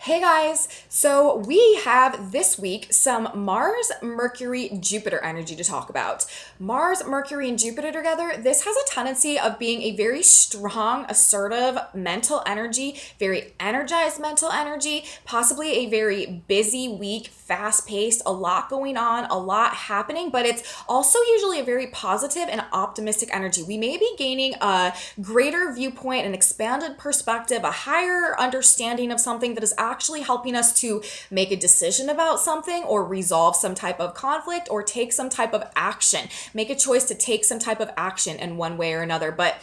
Hey guys, so we have this week some Mars, Mercury, Jupiter energy to talk about. Mars, Mercury, and Jupiter together, this has a tendency of being a very strong, assertive mental energy, very energized mental energy, possibly a very busy week, fast-paced, a lot going on, a lot happening, but it's also usually a very positive and optimistic energy. We may be gaining a greater viewpoint, an expanded perspective, a higher understanding of something that is actually helping us to make a decision about something or resolve some type of conflict or take some type of action, make a choice to take some type of action in one way or another. But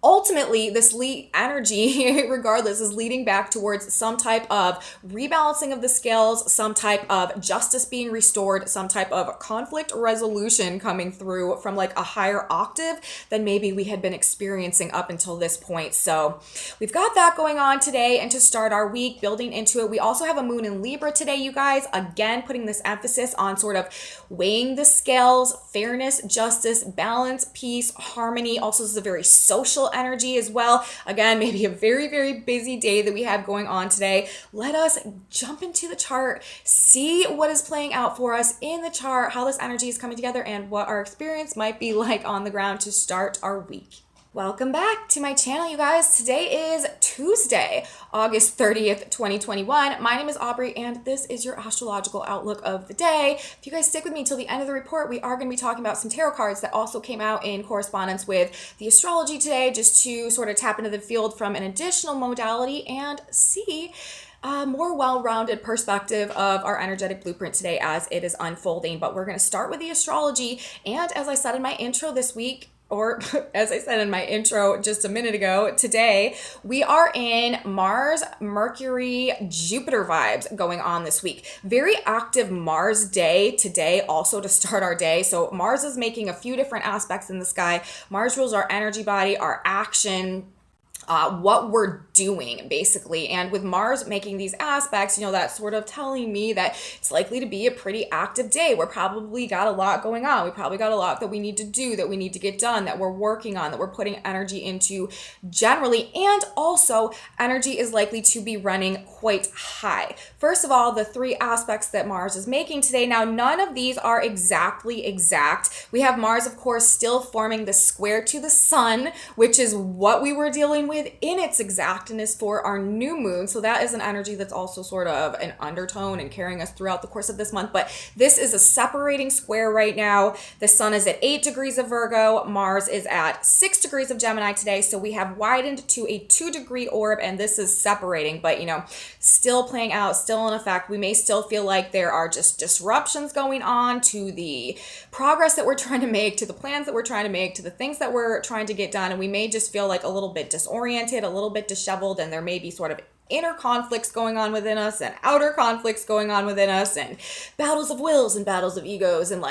ultimately, this energy, regardless, is leading back towards some type of rebalancing of the scales, some type of justice being restored, some type of conflict resolution coming through from like a higher octave than maybe we had been experiencing up until this point. So we've got that going on today. And to start our week, building into it, we also have a moon in Libra today, you guys. Again, putting this emphasis on sort of weighing the scales, fairness, justice, balance, peace, harmony. Also, this is a very social energy as well. Again, maybe a very, very busy day that we have going on today. Let us jump into the chart, see what is playing out for us in the chart, how this energy is coming together, and what our experience might be like on the ground to start our week. Welcome back to my channel, you guys. Today is Tuesday, August 30th, 2021. My name is Aubrey, and this is your astrological outlook of the day. If you guys stick with me till the end of the report, we are going to be talking about some tarot cards that also came out in correspondence with the astrology today, just to sort of tap into the field from an additional modality and see a more well-rounded perspective of our energetic blueprint today as it is unfolding. But we're going to start with the astrology, and as I said in my intro this week, or as I said in my intro just a minute ago, today we are in Mars, Mercury, Jupiter vibes going on this week. Very active Mars day today also to start our day. So Mars is making a few different aspects in the sky. Mars rules our energy body, our action, what we're doing basically. And with Mars making these aspects, that's sort of telling me that it's likely to be a pretty active day. We're probably got a lot going on. We probably got a lot that we need to do, that we need to get done, that we're working on, that we're putting energy into generally. And also energy is likely to be running quite high. First of all, the three aspects that Mars is making today. Now, none of these are exactly exact. We have Mars, of course, still forming the square to the sun, which is what we were dealing with in its exactness for our new moon. So that is an energy that's also sort of an undertone and carrying us throughout the course of this month. But this is a separating square right now. The sun is at 8 degrees of Virgo. Mars is at 6 degrees of Gemini today. So we have widened to a 2-degree orb, and this is separating, but still playing out, still in effect. We may still feel like there are just disruptions going on to the progress that we're trying to make, to the plans that we're trying to make, to the things that we're trying to get done. And we may just feel like a little bit disoriented, a little bit disheveled, and there may be sort of inner conflicts going on within us and outer conflicts going on within us, and battles of wills and battles of egos, and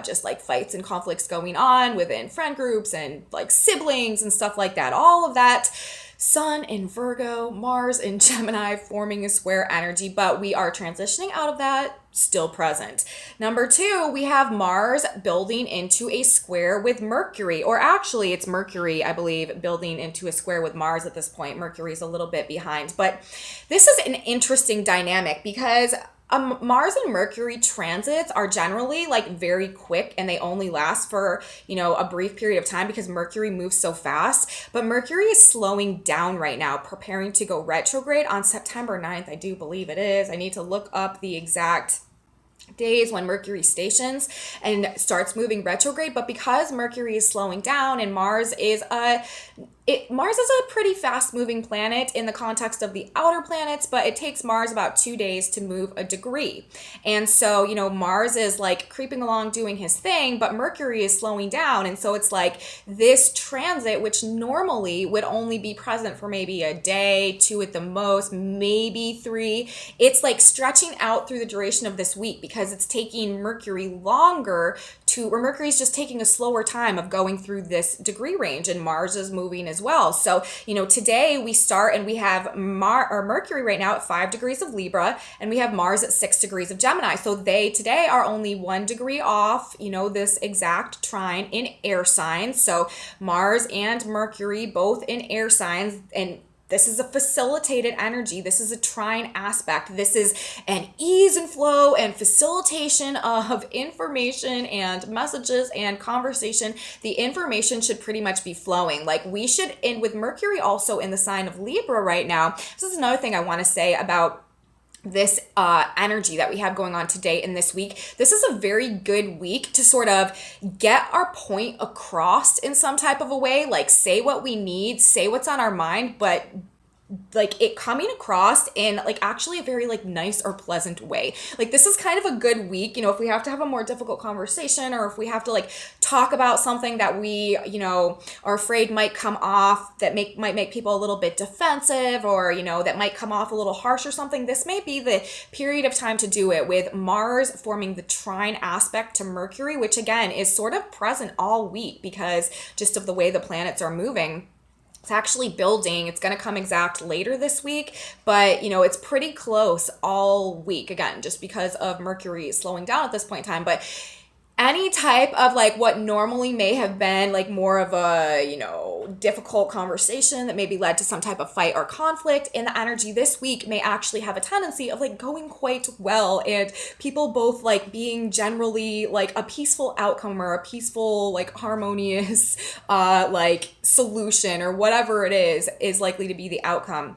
just like fights and conflicts going on within friend groups and like siblings and stuff like that. All of that. Sun in Virgo, Mars in Gemini forming a square energy, but we are transitioning out of that, still present. Number two, we have Mars building into a square with Mercury, or actually it's Mercury, I believe, building into a square with Mars at this point. Mercury is a little bit behind, but this is an interesting dynamic because Mars and Mercury transits are generally like very quick, and they only last for, a brief period of time because Mercury moves so fast. But Mercury is slowing down right now, preparing to go retrograde on September 9th. I do believe it is. I need to look up the exact days when Mercury stations and starts moving retrograde. But because Mercury is slowing down and Mars is a pretty fast moving planet in the context of the outer planets, but it takes Mars about 2 days to move a degree. And so, Mars is like creeping along doing his thing, but Mercury is slowing down. And so it's like this transit, which normally would only be present for maybe a day, 2 at the most, maybe 3. It's like stretching out through the duration of this week because it's taking Mercury longer or Mercury's just taking a slower time of going through this degree range, and Mars is moving as well. So, today we start and we have Mercury right now at 5 degrees of Libra, and we have Mars at 6 degrees of Gemini. So they today are only 1 degree off, this exact trine in air signs. So Mars and Mercury both in air signs, and This is a facilitated energy. This is a trine aspect. This is an ease and flow and facilitation of information and messages and conversation. The information should pretty much be flowing. Like we should, and with Mercury also in the sign of Libra right now, this is another thing I want to say about this energy that we have going on today and this week. This is a very good week to sort of get our point across in some type of a way, like say what we need, say what's on our mind, but like it coming across in like actually a very like nice or pleasant way. Like this is kind of a good week, you know, if we have to have a more difficult conversation or if we have to like talk about something that we, you know, are afraid might come off that might make people a little bit defensive, or, you know, that might come off a little harsh or something. This may be the period of time to do it, with Mars forming the trine aspect to Mercury, which again is sort of present all week because just of the way the planets are moving. It's actually building. It's going to come exact later this week, but you know, it's pretty close all week again, just because of Mercury slowing down at this point in time. But any type of like what normally may have been like more of a, you know, difficult conversation that maybe led to some type of fight or conflict in the energy this week may actually have a tendency of like going quite well, and people both like being generally like a peaceful outcome or a peaceful like harmonious like solution or whatever it is likely to be the outcome,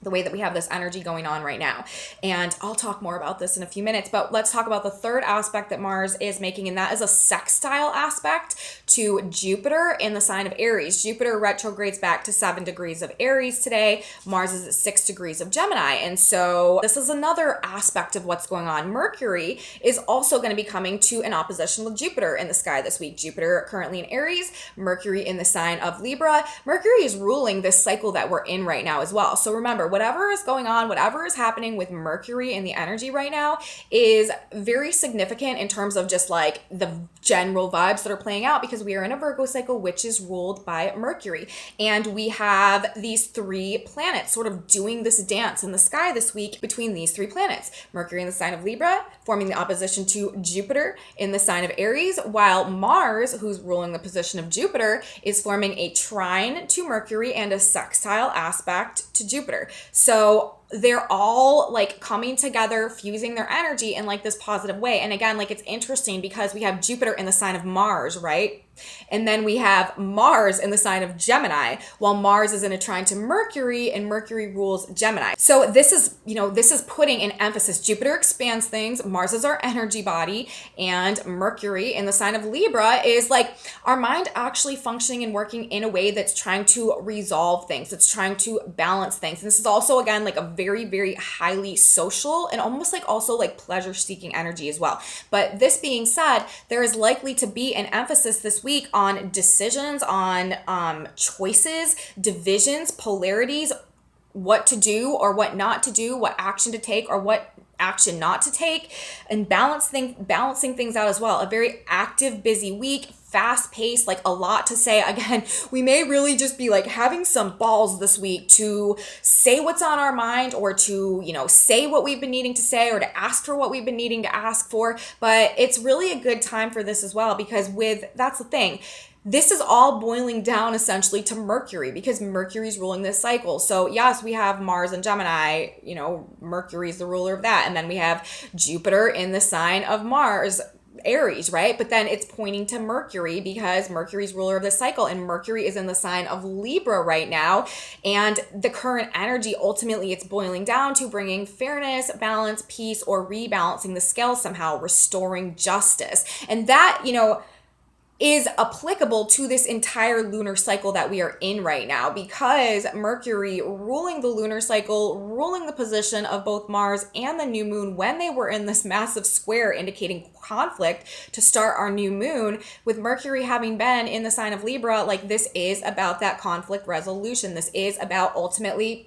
the way that we have this energy going on right now. And I'll talk more about this in a few minutes, but let's talk about the third aspect that Mars is making, and that is a sextile aspect to Jupiter in the sign of Aries. Jupiter retrogrades back to 7 degrees of Aries today. Mars is at 6 degrees of Gemini. And so this is another aspect of what's going on. Mercury is also going to be coming to an opposition with Jupiter in the sky this week. Jupiter currently in Aries, Mercury in the sign of Libra. Mercury is ruling this cycle that we're in right now as well. So remember, whatever is going on, whatever is happening with Mercury and the energy right now is very significant in terms of just like the general vibes that are playing out, because we are in a Virgo cycle, which is ruled by Mercury. And we have these 3 planets sort of doing this dance in the sky this week between these 3 planets. Mercury in the sign of Libra, forming the opposition to Jupiter in the sign of Aries, while Mars, who's ruling the position of Jupiter, is forming a trine to Mercury and a sextile aspect to Jupiter. So they're all like coming together, fusing their energy in like this positive way. And again, like it's interesting because we have Jupiter in the sign of Mars, right? And then we have Mars in the sign of Gemini, while Mars is in a trine to Mercury, and Mercury rules Gemini. So this is, you know, this is putting an emphasis. Jupiter expands things, Mars is our energy body, and Mercury in the sign of Libra is like our mind actually functioning and working in a way that's trying to resolve things, that's trying to balance things. And this is also, again, like a very, very highly social and almost like also like pleasure-seeking energy as well. But this being said, there is likely to be an emphasis this week on decisions, on choices, divisions, polarities, what to do or what not to do, what action to take or what action not to take, and balancing things out as well. A very active, busy week, fast paced, like a lot to say. Again, we may really just be like having some balls this week to say what's on our mind, or to, you know, say what we've been needing to say, or to ask for what we've been needing to ask for. But it's really a good time for this as well, because that's the thing. This is all boiling down essentially to Mercury, because Mercury's ruling this cycle. So yes, we have Mars and Gemini, you know, Mercury's the ruler of that. And then we have Jupiter in the sign of Mars, Aries, right? But then it's pointing to Mercury because Mercury's ruler of the cycle, and Mercury is in the sign of Libra right now. And the current energy, ultimately, it's boiling down to bringing fairness, balance, peace, or rebalancing the scales somehow, restoring justice. And that, you know, is applicable to this entire lunar cycle that we are in right now, because Mercury ruling the lunar cycle, ruling the position of both Mars and the new moon when they were in this massive square indicating conflict to start our new moon, with Mercury having been in the sign of Libra, like this is about that conflict resolution. This is about ultimately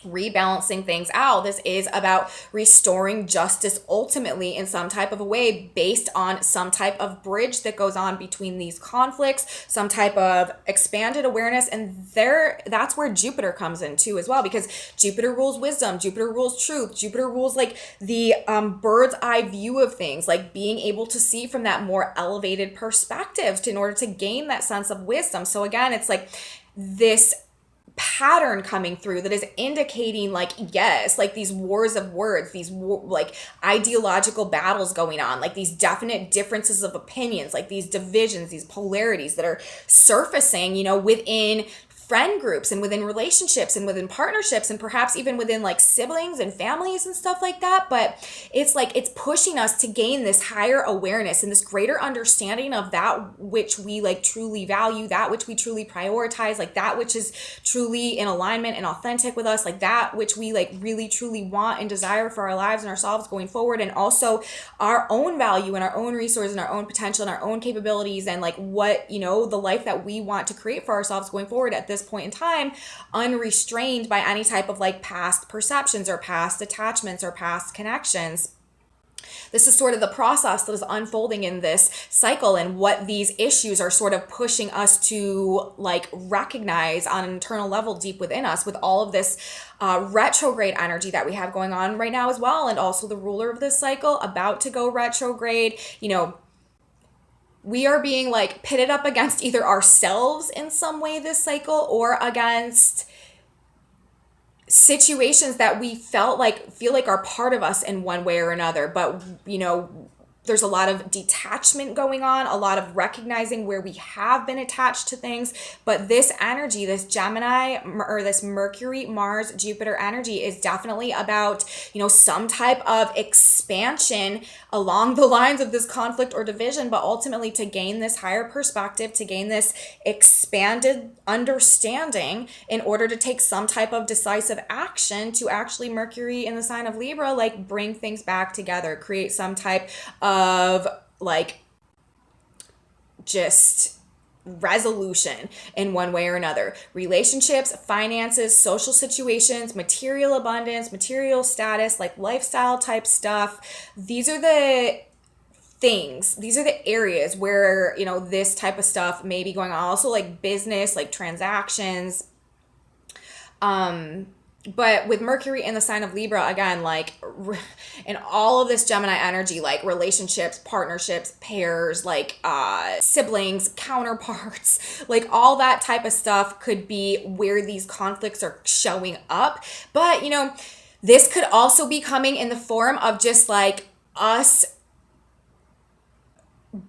rebalancing things out. This is about restoring justice ultimately in some type of a way, based on some type of bridge that goes on between these conflicts, some type of expanded awareness. And that's where Jupiter comes in too as well, because Jupiter rules wisdom, Jupiter rules truth, Jupiter rules like the bird's eye view of things, like being able to see from that more elevated perspective in order to gain that sense of wisdom. So again, it's like this pattern coming through that is indicating like, yes, like these wars of words, these like ideological battles going on, like these definite differences of opinions, like these divisions, these polarities that are surfacing, within friend groups and within relationships and within partnerships and perhaps even within like siblings and families and stuff like that. But it's like it's pushing us to gain this higher awareness and this greater understanding of that which we like truly value, that which we truly prioritize, like that which is truly in alignment and authentic with us, like that which we like really truly want and desire for our lives and ourselves going forward, and also our own value and our own resources and our own potential and our own capabilities, and like what the life that we want to create for ourselves going forward at this point in time, unrestrained by any type of like past perceptions or past attachments or past connections. This is sort of the process that is unfolding in this cycle, and what these issues are sort of pushing us to like recognize on an internal level deep within us, with all of this retrograde energy that we have going on right now as well, and also the ruler of this cycle about to go retrograde. We are being like pitted up against either ourselves in some way this cycle, or against situations that we feel like are part of us in one way or another. But there's a lot of detachment going on, a lot of recognizing where we have been attached to things. But this energy, this Gemini or this Mercury, Mars, Jupiter energy is definitely about, some type of expansion along the lines of this conflict or division, but ultimately to gain this higher perspective, to gain this expanded understanding in order to take some type of decisive action to actually, Mercury in the sign of Libra, like bring things back together, create some type of like just resolution in one way or another. Relationships, finances, social situations, material abundance, material status, like lifestyle type stuff. These are the things, these are the areas where this type of stuff may be going on. Also like business, like transactions, but with Mercury in the sign of Libra, again, like in all of this Gemini energy, like relationships, partnerships, pairs, like siblings, counterparts, like all that type of stuff could be where these conflicts are showing up. But, this could also be coming in the form of just like us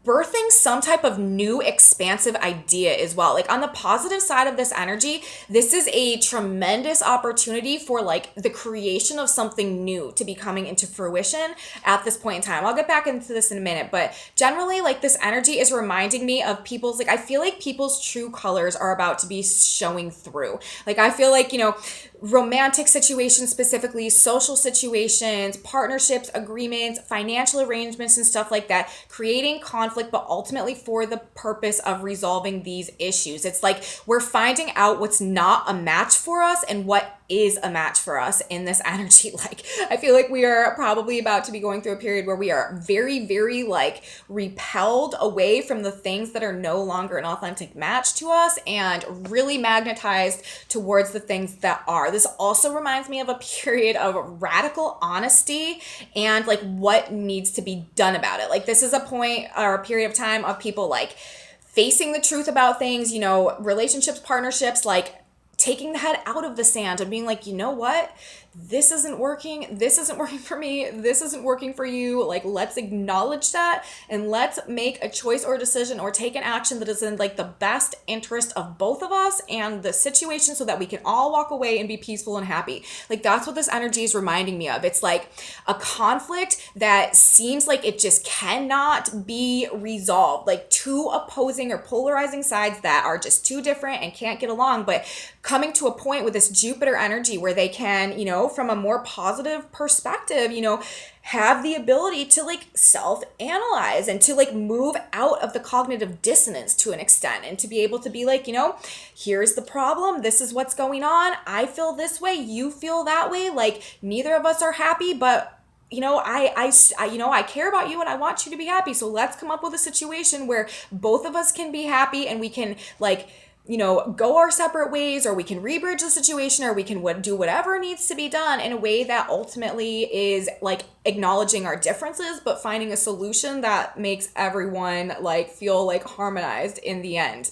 birthing some type of new expansive idea as well. Like on the positive side of this energy, this is a tremendous opportunity for like the creation of something new to be coming into fruition at this point in time. I'll get back into this in a minute, but generally like this energy is reminding me of people's, like I feel like people's true colors are about to be showing through. Like I feel like, romantic situations, specifically social situations, partnerships, agreements, financial arrangements and stuff like that, creating conflict, but ultimately for the purpose of resolving these issues. It's like we're finding out what's not a match for us and what is a match for us in this energy. Like I feel like we are probably about to be going through a period where we are very, very like repelled away from the things that are no longer an authentic match to us, and really magnetized towards the things that are. This also reminds me of a period of radical honesty and like what needs to be done about it. Like this is a point or a period of time of people like facing the truth about things, relationships, partnerships, like taking the head out of the sand and being like, what? This isn't working. This isn't working for me. This isn't working for you. Like, let's acknowledge that and let's make a choice or a decision or take an action that is in like the best interest of both of us and the situation, so that we can all walk away and be peaceful and happy. Like that's what this energy is reminding me of. It's like a conflict that seems like it just cannot be resolved. Like two opposing or polarizing sides that are just too different and can't get along, but coming to a point with this Jupiter energy where they can, from a more positive perspective, have the ability to like self-analyze and to like move out of the cognitive dissonance to an extent, and to be able to be like, here's the problem. This is what's going on. I feel this way. You feel that way. Like neither of us are happy, but I care about you and I want you to be happy. So let's come up with a situation where both of us can be happy and we can like, go our separate ways, or we can rebridge the situation, or we can do whatever needs to be done in a way that ultimately is like acknowledging our differences, but finding a solution that makes everyone like feel like harmonized in the end.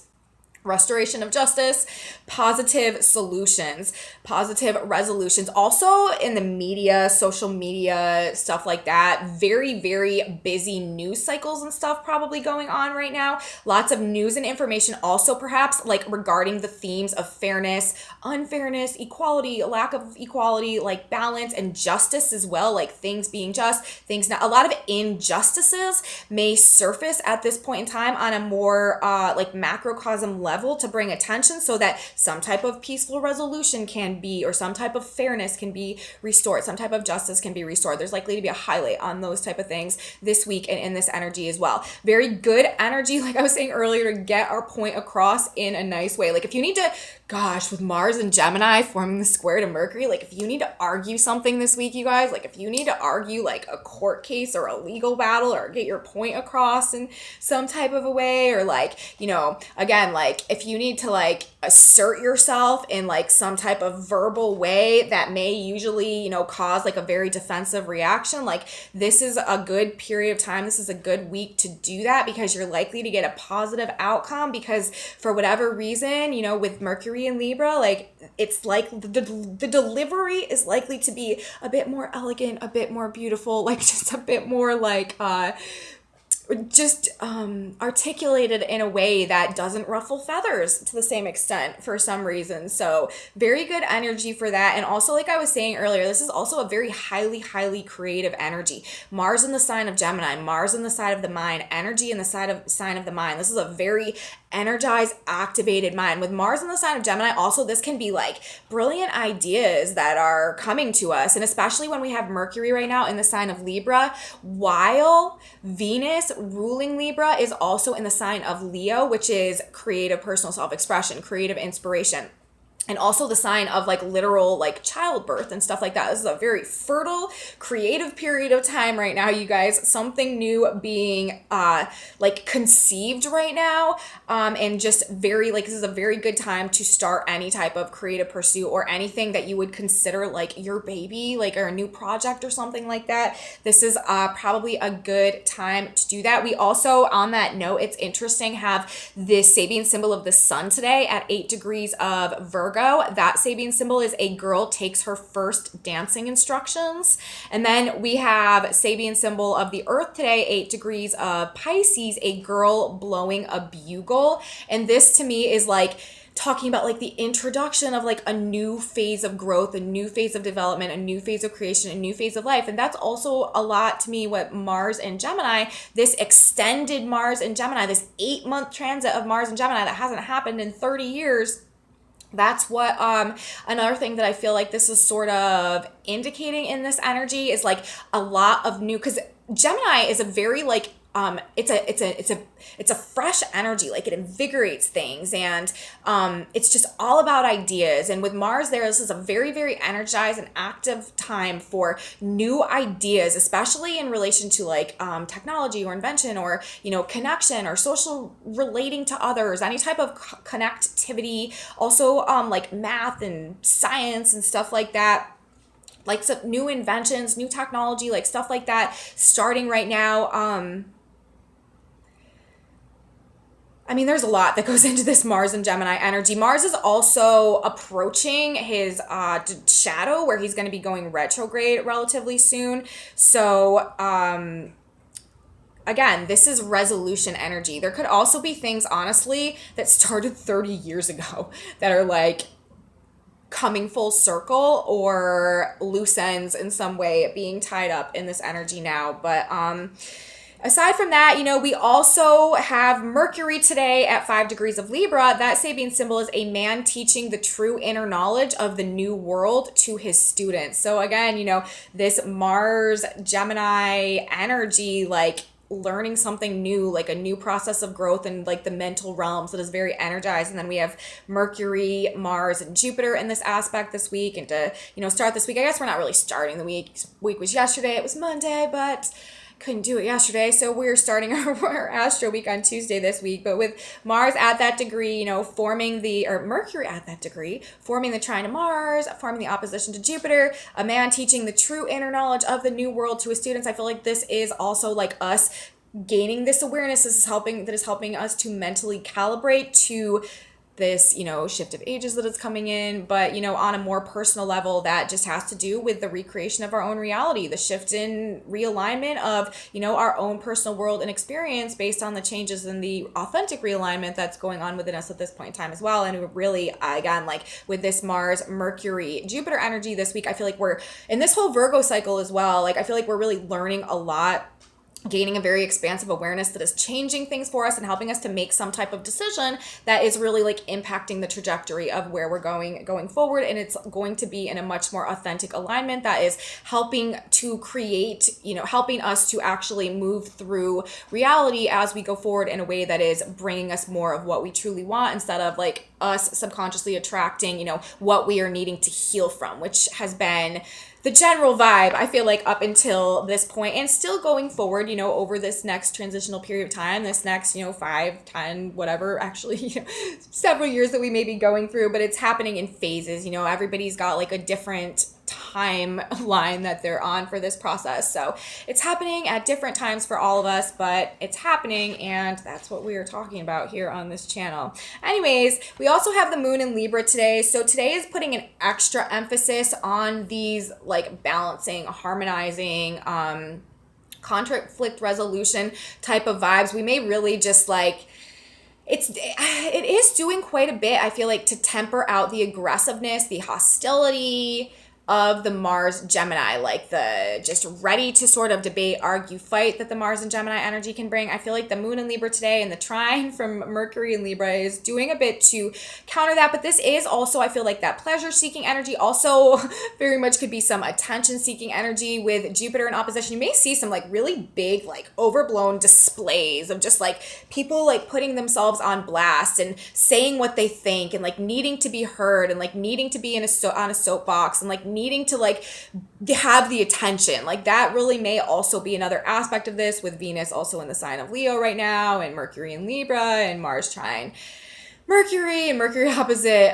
restoration of justice, positive solutions, positive resolutions. Also in the media, social media, stuff like that, very, very busy news cycles and stuff probably going on right now. Lots of news and information also perhaps like regarding the themes of fairness, unfairness, equality, lack of equality, like balance and justice as well, like things being just, things not. A lot of injustices may surface at this point in time on a more like macrocosm level to bring attention so that some type of peaceful resolution can be, or some type of fairness can be restored, some type of justice can be restored. There's likely to be a highlight on those type of things this week and in this energy as well. Very good energy, like I was saying earlier, to get our point across in a nice way. Like if you need to, gosh, with Mars and Gemini forming the square to Mercury, like if you need to argue something this week, you guys, like if you need to argue like a court case or a legal battle or get your point across in some type of a way, or like, you know, again, like if you need to like assert yourself in like some type of verbal way that may usually, you know, cause like a very defensive reaction, like this is a good period of time. This is a good week to do that because you're likely to get a positive outcome because for whatever reason, you know, with Mercury and Libra, like it's like the delivery is likely to be a bit more elegant, a bit more beautiful, like just a bit more like articulated in a way that doesn't ruffle feathers to the same extent for some reason. So very good energy for that. And also, like I was saying earlier, this is also a very highly, highly creative energy. Mars in the sign of Gemini, Mars in the side of the mind, energy in the sign of the mind. This is a very energized, activated mind. With Mars in the sign of Gemini, also this can be like brilliant ideas that are coming to us. And especially when we have Mercury right now in the sign of Libra, while Venus ruling Libra is also in the sign of Leo, which is creative personal self-expression, creative inspiration. And also the sign of like literal like childbirth and stuff like that. This is a very fertile, creative period of time right now, you guys. Something new being like conceived right now. And just very like, this is a very good time to start any type of creative pursuit or anything that you would consider like your baby, like or a new project or something like that. This is probably a good time to do that. We also, on that note, it's interesting, have this Sabian symbol of the sun today at 8 degrees of Virgo. That Sabian symbol is a girl takes her first dancing instructions. And then we have Sabian symbol of the earth today, 8 degrees of Pisces, a girl blowing a bugle. And this to me is like talking about like the introduction of like a new phase of growth, a new phase of development, a new phase of creation, a new phase of life. And that's also a lot to me what Mars and Gemini, this extended Mars and Gemini, this 8-month transit of Mars and Gemini that hasn't happened in 30 years. That's what another thing that I feel like this is sort of indicating in this energy is like a lot of new, because Gemini is a very like it's a fresh energy, like it invigorates things, and it's just all about ideas. And with Mars there, this is a very, very energized and active time for new ideas, especially in relation to like technology or invention or, you know, connection or social relating to others, any type of connectivity, also like math and science and stuff like that. Like some new inventions, new technology, like stuff like that starting right now. I mean, there's a lot that goes into this Mars and Gemini energy. Mars is also approaching his shadow, where he's going to be going retrograde relatively soon. So, again, this is resolution energy. There could also be things, honestly, that started 30 years ago that are like coming full circle, or loose ends in some way being tied up in this energy now. But, aside from that, you know, we also have Mercury today at 5 degrees of Libra. That Sabian symbol is a man teaching the true inner knowledge of the new world to his students. So again, you know, this Mars Gemini energy, like learning something new, like a new process of growth in like the mental realms, that is very energized. And then we have Mercury, Mars, and Jupiter in this aspect this week. And to, you know, start this week, I guess we're not really starting the week. Week was yesterday, it was Monday, but couldn't do it yesterday, so we're starting our Astro week on Tuesday this week. But with Mars at that degree, you know, Mercury at that degree, forming the trine to Mars, forming the opposition to Jupiter, a man teaching the true inner knowledge of the new world to his students. I feel like this is also like us gaining this awareness. This is helping us to mentally calibrate, to this, shift of ages that is coming in, but, on a more personal level, that just has to do with the recreation of our own reality, the shift in realignment of, our own personal world and experience based on the changes in the authentic realignment that's going on within us at this point in time as well. And really, again, like with this Mars, Mercury, Jupiter energy this week, I feel like we're in this whole Virgo cycle as well. Like, I feel like we're really learning a lot, gaining a very expansive awareness that is changing things for us and helping us to make some type of decision that is really like impacting the trajectory of where we're going forward. And it's going to be in a much more authentic alignment that is helping to create, helping us to actually move through reality as we go forward in a way that is bringing us more of what we truly want, instead of like us subconsciously attracting, what we are needing to heal from, which has been the general vibe, I feel like, up until this point and still going forward, over this next transitional period of time, this next, 5, 10, whatever, actually, several years that we may be going through, but it's happening in phases. Everybody's got like a different timeline that they're on for this process. So it's happening at different times for all of us, but it's happening, and that's what we are talking about here on this channel. Anyways, we also have the moon in Libra today. So today is putting an extra emphasis on these like balancing, harmonizing, conflict resolution type of vibes. We may really just like it is doing quite a bit, I feel like, to temper out the aggressiveness, the hostility of the Mars Gemini, like the just ready to sort of debate, argue, fight that the Mars and Gemini energy can bring. I feel like the moon in Libra today and the trine from Mercury in Libra is doing a bit to counter that. But this is also, I feel like, that pleasure seeking energy also very much could be some attention seeking energy with Jupiter in opposition. You may see some like really big, like overblown displays of just like people like putting themselves on blast and saying what they think and like needing to be heard and like needing to be on a soapbox and like needing to like have the attention. Like that really may also be another aspect of this, with Venus also in the sign of Leo right now, and Mercury in Libra, and Mars trine Mercury and Mercury opposite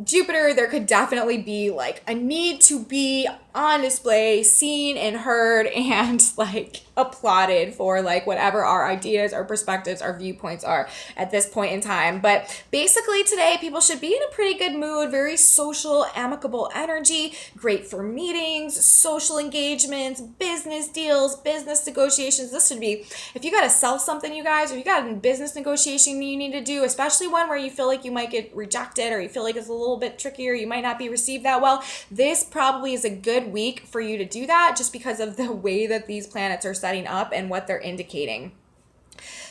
Jupiter. There could definitely be like a need to be on display, seen and heard, and like applauded for like whatever our ideas, our perspectives, our viewpoints are at this point in time. But basically today people should be in a pretty good mood, very social, amicable energy, great for meetings, social engagements, business deals, business negotiations. This should be, if you got to sell something, you guys, or you got a business negotiation that you need to do, especially one where you feel like you might get rejected or you feel like it's a little bit trickier, you might not be received that well, this probably is a good week for you to do that, just because of the way that these planets are setting up and what they're indicating.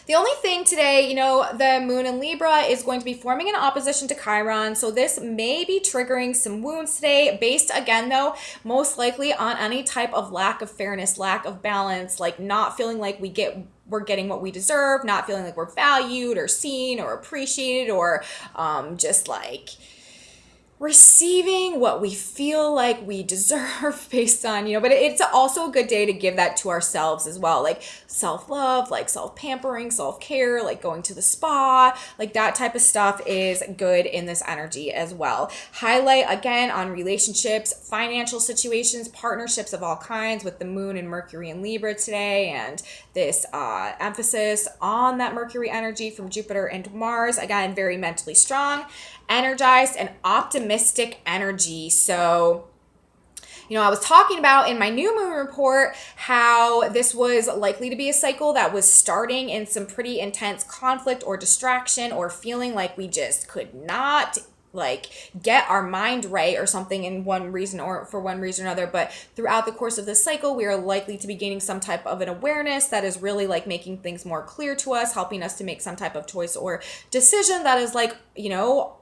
The only thing today, the moon in Libra is going to be forming an opposition to Chiron. So this may be triggering some wounds today, based again, though, most likely on any type of lack of fairness, lack of balance, like not feeling like we're getting what we deserve, not feeling like we're valued or seen or appreciated, or just like receiving what we feel like we deserve based on, but it's also a good day to give that to ourselves as well. Like self-love, like self-pampering, self-care, like going to the spa, like that type of stuff is good in this energy as well. Highlight again on relationships, financial situations, partnerships of all kinds with the moon and Mercury in Libra today, and this emphasis on that Mercury energy from Jupiter and Mars. Again, very mentally strong, energized, and optimistic energy. So, I was talking about in my new moon report how this was likely to be a cycle that was starting in some pretty intense conflict or distraction, or feeling like we just could not like get our mind right or something in one reason or for one reason or another. But throughout the course of this cycle, we are likely to be gaining some type of an awareness that is really like making things more clear to us, helping us to make some type of choice or decision that is like,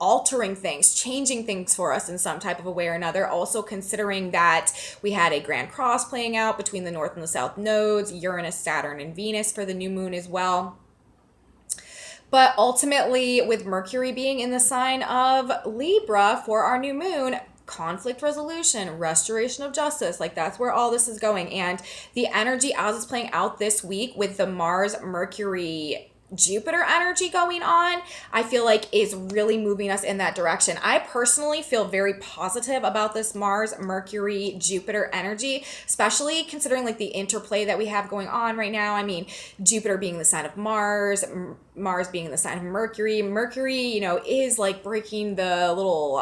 altering things, changing things for us in some type of a way or another. Also considering that we had a grand cross playing out between the North and the South nodes, Uranus, Saturn, and Venus for the new moon as well. But ultimately, with Mercury being in the sign of Libra for our new moon, conflict resolution, restoration of justice, like that's where all this is going. And the energy as it's playing out this week with the Mars, Mercury, Jupiter energy going on, I feel like is really moving us in that direction. I personally feel very positive about this Mars, Mercury, Jupiter energy, especially considering like the interplay that we have going on right now. I mean, Jupiter being the sign of Mars, Mars being in the sign of Mercury. Mercury, you know, is like breaking the little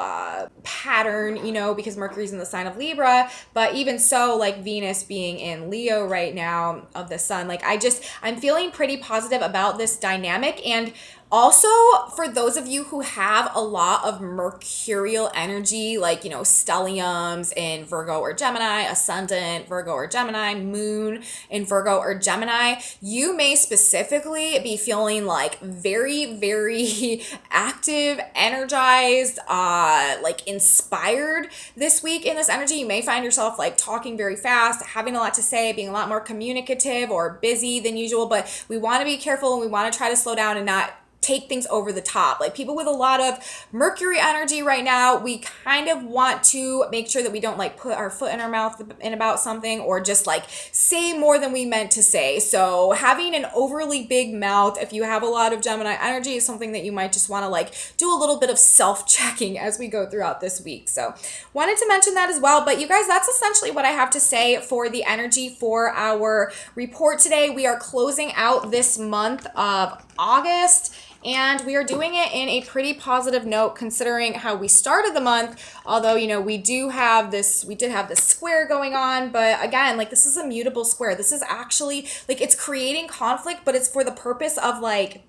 pattern, you know, because Mercury's in the sign of Libra. But even so, like Venus being in Leo right now of the sun, like I'm feeling pretty positive about this dynamic. And also, for those of you who have a lot of mercurial energy, like, you know, stelliums in Virgo or Gemini, ascendant Virgo or Gemini, moon in Virgo or Gemini, you may specifically be feeling like very, very active, energized, like inspired this week in this energy. You may find yourself like talking very fast, having a lot to say, being a lot more communicative or busy than usual, but we want to be careful and we want to try to slow down and not take things over the top. Like people with a lot of Mercury energy right now, we kind of want to make sure that we don't like put our foot in our mouth in about something or just like say more than we meant to say. So having an overly big mouth, if you have a lot of Gemini energy, is something that you might just want to like do a little bit of self-checking as we go throughout this week. So wanted to mention that as well. But you guys, that's essentially what I have to say for the energy for our report today. We are closing out this month of August, and we are doing it in a pretty positive note considering how we started the month. Although, you know, we did have this square going on, but again, like this is a mutable square. This is actually like it's creating conflict, but it's for the purpose of like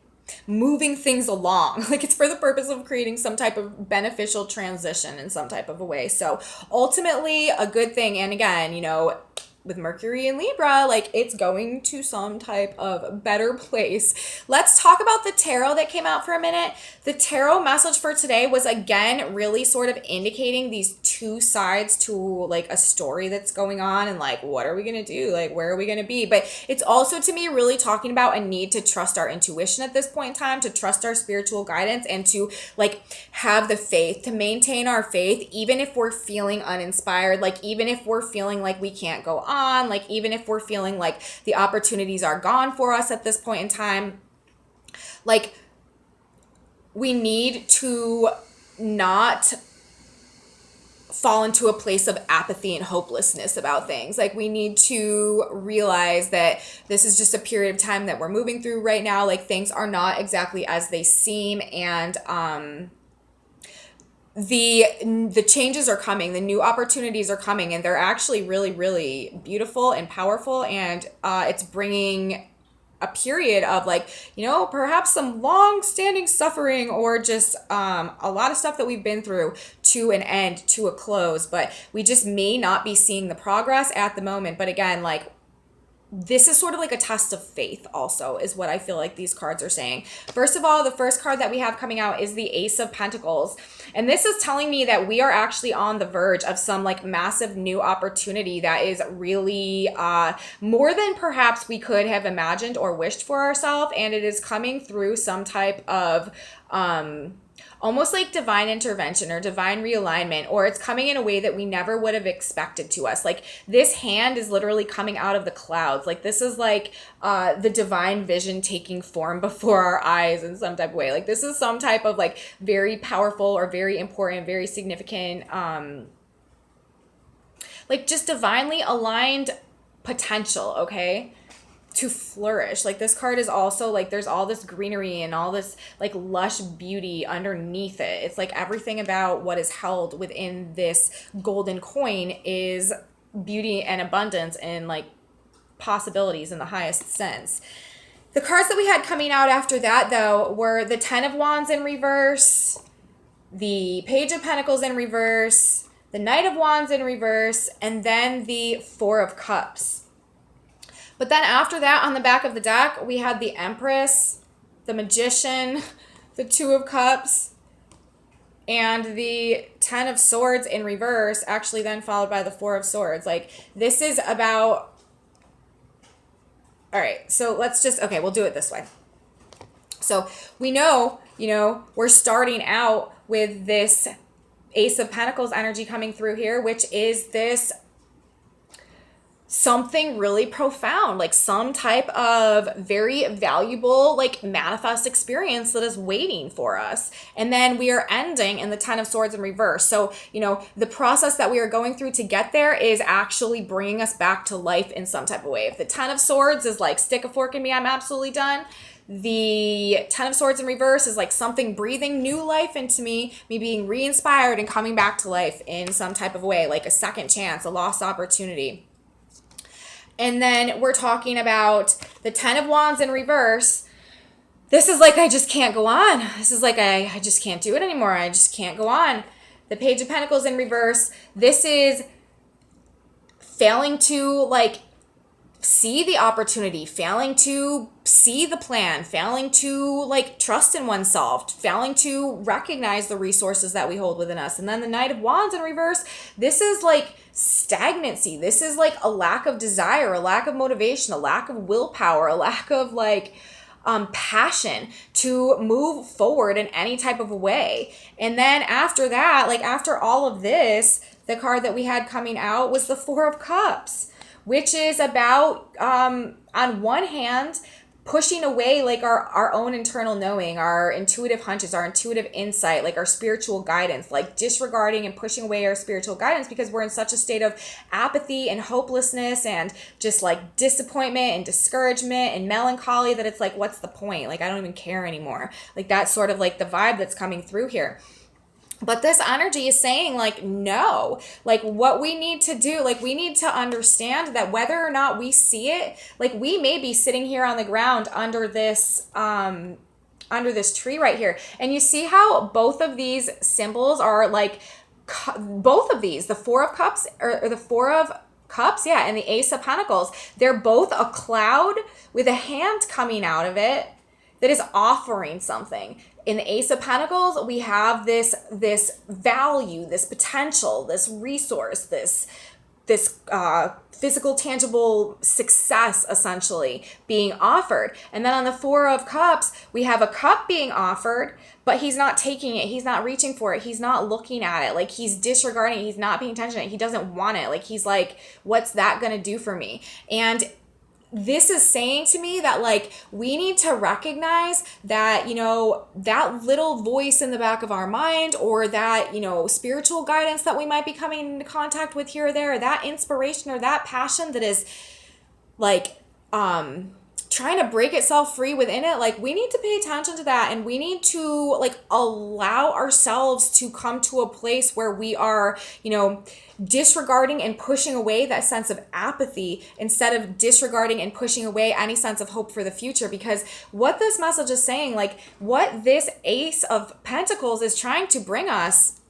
moving things along. Like it's for the purpose of creating some type of beneficial transition in some type of a way. So ultimately a good thing. And again, you know, with Mercury in Libra, like it's going to some type of better place. Let's talk about the tarot that came out for a minute. The tarot message for today was again really sort of indicating these two sides to like a story that's going on and like what are we going to do? Like where are we going to be? But it's also to me really talking about a need to trust our intuition at this point in time, to trust our spiritual guidance and to like have the faith, to maintain our faith even if we're feeling uninspired, like even if we're feeling like we can't go on, like even if we're feeling like the opportunities are gone for us at this point in time. Like we need to not fall into a place of apathy and hopelessness about things. Like we need to realize that this is just a period of time that we're moving through right now. Like things are not exactly as they seem, and the changes are coming, the new opportunities are coming, and they're actually really, really beautiful and powerful, and it's bringing a period of like, you know, perhaps some long-standing suffering or just a lot of stuff that we've been through to an end, to a close, but we just may not be seeing the progress at the moment. But again, like this is sort of like a test of faith also is what I feel like these cards are saying. First of all, the first card that we have coming out is the Ace of Pentacles. And this is telling me that we are actually on the verge of some like massive new opportunity that is really more than perhaps we could have imagined or wished for ourselves. And it is coming through some type of almost like divine intervention or divine realignment, or it's coming in a way that we never would have expected to us. Like this hand is literally coming out of the clouds. Like this is like the divine vision taking form before our eyes in some type of way. Like this is some type of like very powerful or very important, very significant, like just divinely aligned potential, okay? To flourish. Like this card is also like there's all this greenery and all this like lush beauty underneath it. It's like everything about what is held within this golden coin is beauty and abundance and like possibilities in the highest sense. The cards that we had coming out after that though were the Ten of Wands in reverse, the Page of Pentacles in reverse, the Knight of Wands in reverse, and then the Four of Cups. But then after that, on the back of the deck, we had the Empress, the Magician, the Two of Cups, and the Ten of Swords in reverse, actually then followed by the Four of Swords. Like, this is about... All right, so let's just... Okay, we'll do it this way. So we know, you know, we're starting out with this Ace of Pentacles energy coming through here, which is this something really profound, like some type of very valuable, like manifest experience that is waiting for us. And then we are ending in the Ten of Swords in reverse. So, the process that we are going through to get there is actually bringing us back to life in some type of way. If the Ten of Swords is like, stick a fork in me, I'm absolutely done. The Ten of Swords in reverse is like something breathing new life into me being re-inspired and coming back to life in some type of way, like a second chance, a lost opportunity. And then we're talking about the Ten of Wands in reverse. This is like, I just can't go on. This is like, I just can't do it anymore. I just can't go on. The Page of Pentacles in reverse. This is failing to like see the opportunity, failing to see the plan, failing to like trust in oneself, failing to recognize the resources that we hold within us. And then the Knight of Wands in reverse, this is like stagnancy. This is like a lack of desire, a lack of motivation, a lack of willpower, a lack of like passion to move forward in any type of a way. And then after that, like after all of this, the card that we had coming out was the Four of Cups, which is about, on one hand, pushing away like our own internal knowing, our intuitive hunches, our intuitive insight, like our spiritual guidance, like disregarding and pushing away our spiritual guidance because we're in such a state of apathy and hopelessness and just like disappointment and discouragement and melancholy that it's like, what's the point? Like, I don't even care anymore. Like that's sort of like the vibe that's coming through here. But this energy is saying like, no, like what we need to do, like we need to understand that whether or not we see it, like we may be sitting here on the ground under this tree right here. And you see how both of these symbols are like, both of these, the Four of Cups or the Four of Cups, yeah, and the Ace of Pentacles, they're both a cloud with a hand coming out of it that is offering something. In the Ace of Pentacles, we have this value, this potential, this resource, this physical, tangible success essentially being offered. And then on the Four of Cups, we have a cup being offered, but he's not taking it. He's not reaching for it. He's not looking at it. Like he's disregarding it. He's not paying attention to it. He doesn't want it. Like he's like, what's that going to do for me? And this is saying to me that like we need to recognize that, that little voice in the back of our mind or that, spiritual guidance that we might be coming into contact with here or there, that inspiration or that passion that is like trying to break itself free within it, like we need to pay attention to that and we need to like allow ourselves to come to a place where we are, disregarding and pushing away that sense of apathy instead of disregarding and pushing away any sense of hope for the future. Because what this message is saying, like what this Ace of Pentacles is trying to bring us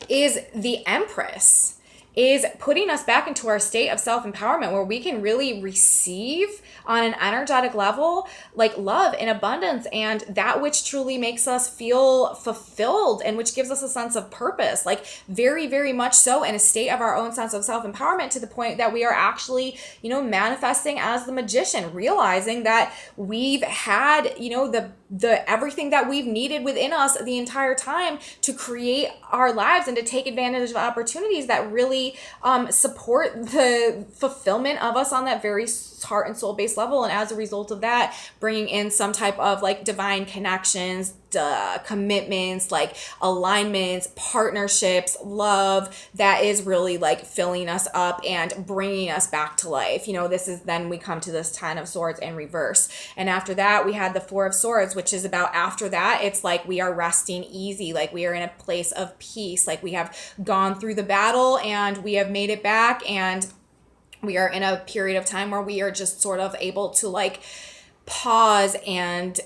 is the Empress, is putting us back into our state of self-empowerment where we can really receive on an energetic level like love and abundance and that which truly makes us feel fulfilled and which gives us a sense of purpose, like very, very much so in a state of our own sense of self-empowerment to the point that we are actually, manifesting as the magician, realizing that we've had, the everything that we've needed within us the entire time to create our lives and to take advantage of opportunities that really support the fulfillment of us on that very heart and soul based level. And as a result of that, bringing in some type of like divine connections, commitments, like alignments, partnerships, love that is really like filling us up and bringing us back to life. This is then we come to this Ten of Swords in reverse. And after that, we had the Four of Swords, which is about after that, it's like we are resting easy, like we are in a place of peace, like we have gone through the battle and we have made it back and we are in a period of time where we are just sort of able to like pause and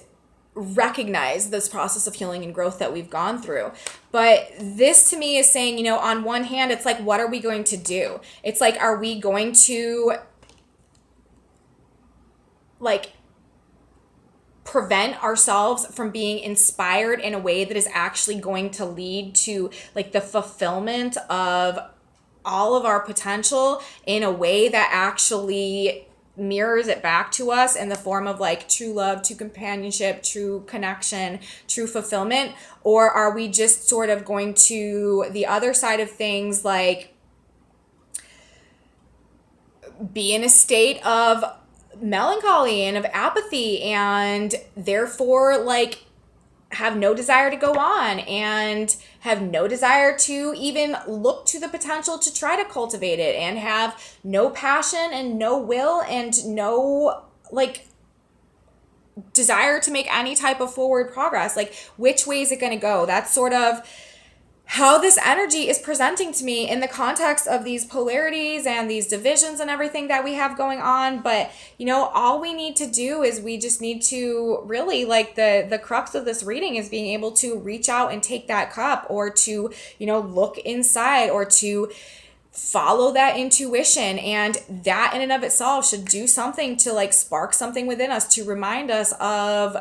recognize this process of healing and growth that we've gone through. But this to me is saying, on one hand, it's like, what are we going to do? It's like, are we going to like prevent ourselves from being inspired in a way that is actually going to lead to like the fulfillment of all of our potential in a way that actually mirrors it back to us in the form of like true love, true companionship, true connection, true fulfillment? Or are we just sort of going to the other side of things, like be in a state of melancholy and of apathy, and therefore like have no desire to go on and have no desire to even look to the potential to try to cultivate it, and have no passion and no will and no like desire to make any type of forward progress. Like, which way is it going to go? That's sort of how this energy is presenting to me in the context of these polarities and these divisions and everything that we have going on. But, you know, all we need to do is we just need to really, like, the crux of this reading is being able to reach out and take that cup, or to, you know, look inside, or to follow that intuition. And that in and of itself should do something to like spark something within us to remind us of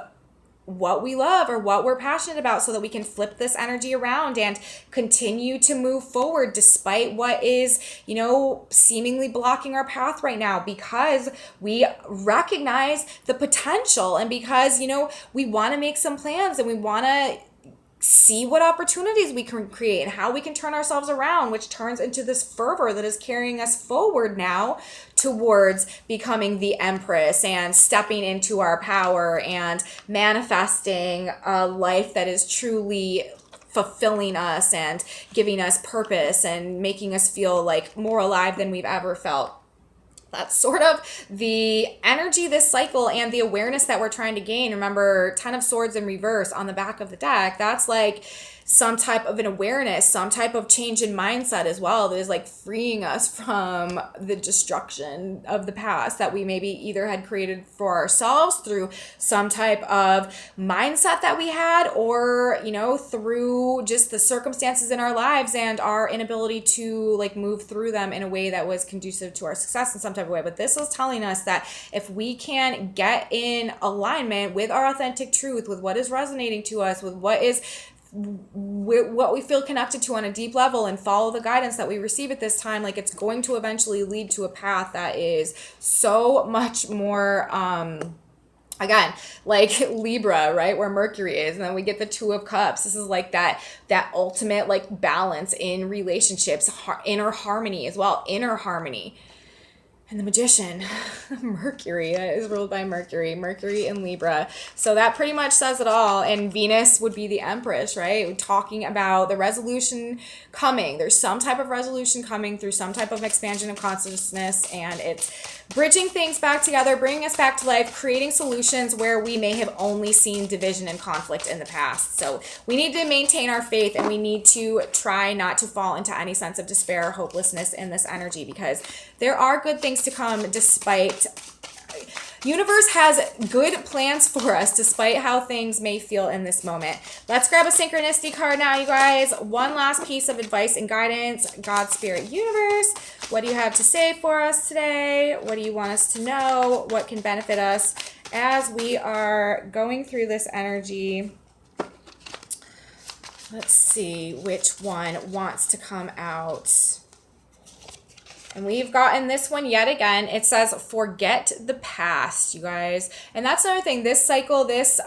what we love or what we're passionate about, so that we can flip this energy around and continue to move forward despite what is, you know, seemingly blocking our path right now, because we recognize the potential, and because, you know, we want to make some plans, and we want to see what opportunities we can create and how we can turn ourselves around, which turns into this fervor that is carrying us forward now towards becoming the Empress and stepping into our power and manifesting a life that is truly fulfilling us and giving us purpose and making us feel like more alive than we've ever felt. That's sort of the energy this cycle and the awareness that we're trying to gain. Remember, 10 of Swords in reverse on the back of the deck. That's like some type of an awareness, some type of change in mindset as well, that is like freeing us from the destruction of the past that we maybe either had created for ourselves through some type of mindset that we had, or, you know, through just the circumstances in our lives and our inability to like move through them in a way that was conducive to our success in some type of way. But this is telling us that if we can get in alignment with our authentic truth, with what is resonating to us, with what we feel connected to on a deep level, and follow the guidance that we receive at this time, like, it's going to eventually lead to a path that is so much more again, like Libra, right, where Mercury is, and then we get the Two of Cups. This is like that ultimate like balance in relationships, inner harmony as well, inner harmony. And the Magician, Mercury, is ruled by Mercury in Libra. So that pretty much says it all. And Venus would be the Empress, right? We're talking about the resolution coming. There's some type of resolution coming through some type of expansion of consciousness. And it's bridging things back together, bringing us back to life, creating solutions where we may have only seen division and conflict in the past. So we need to maintain our faith, and we need to try not to fall into any sense of despair or hopelessness in this energy, because there are good things to come despite... Universe has good plans for us despite how things may feel in this moment. Let's grab a synchronicity card now, you guys. One last piece of advice and guidance. God, Spirit, Universe, what do you have to say for us today? What do you want us to know? What can benefit us as we are going through this energy? Let's see which one wants to come out. And we've gotten this one yet again. It says, forget the past, you guys. And that's another thing. This cycle, this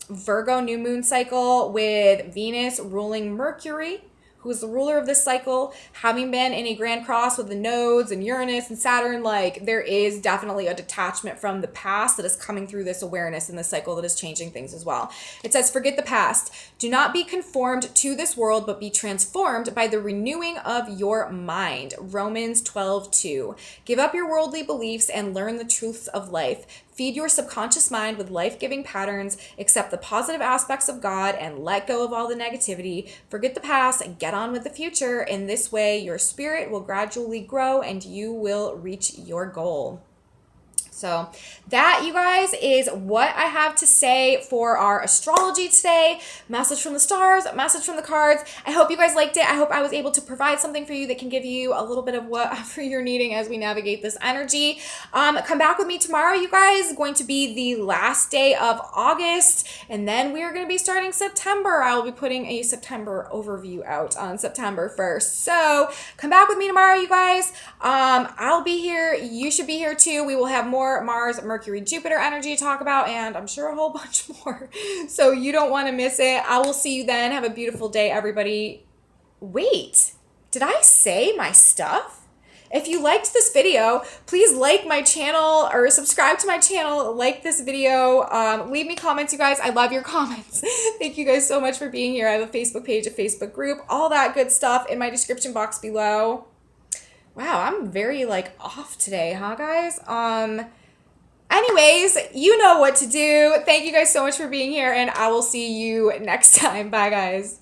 Virgo new moon cycle with Venus ruling Mercury, who is the ruler of this cycle, having been in a grand cross with the nodes and Uranus and Saturn, like, there is definitely a detachment from the past that is coming through this awareness in this cycle that is changing things as well. It says, forget the past. Do not be conformed to this world, but be transformed by the renewing of your mind. Romans 12:2. Give up your worldly beliefs and learn the truths of life. Feed your subconscious mind with life-giving patterns, accept the positive aspects of God, and let go of all the negativity. Forget the past and get on with the future. In this way, your spirit will gradually grow and you will reach your goal. So that, you guys, is what I have to say for our astrology today. Message from the stars, message from the cards. I hope you guys liked it. I hope I was able to provide something for you that can give you a little bit of whatever you're needing as we navigate this energy. Come back with me tomorrow, you guys. Going to be the last day of August, and then we are going to be starting September. I will be putting a September overview out on September 1st. So come back with me tomorrow, you guys. I'll be here. You should be here too. We will have more Mars, Mercury, Jupiter energy to talk about, and I'm sure a whole bunch more. So you don't want to miss it. I will see you then. Have a beautiful day, everybody. Wait, did I say my stuff? If you liked this video, please like my channel or subscribe to my channel, like this video, leave me comments, you guys. I love your comments. Thank you guys so much for being here. I have a Facebook page, a Facebook group, all that good stuff in my description box below. Wow, I'm very like off today, huh guys? Anyways, you know what to do. Thank you guys so much for being here, and I will see you next time. Bye guys.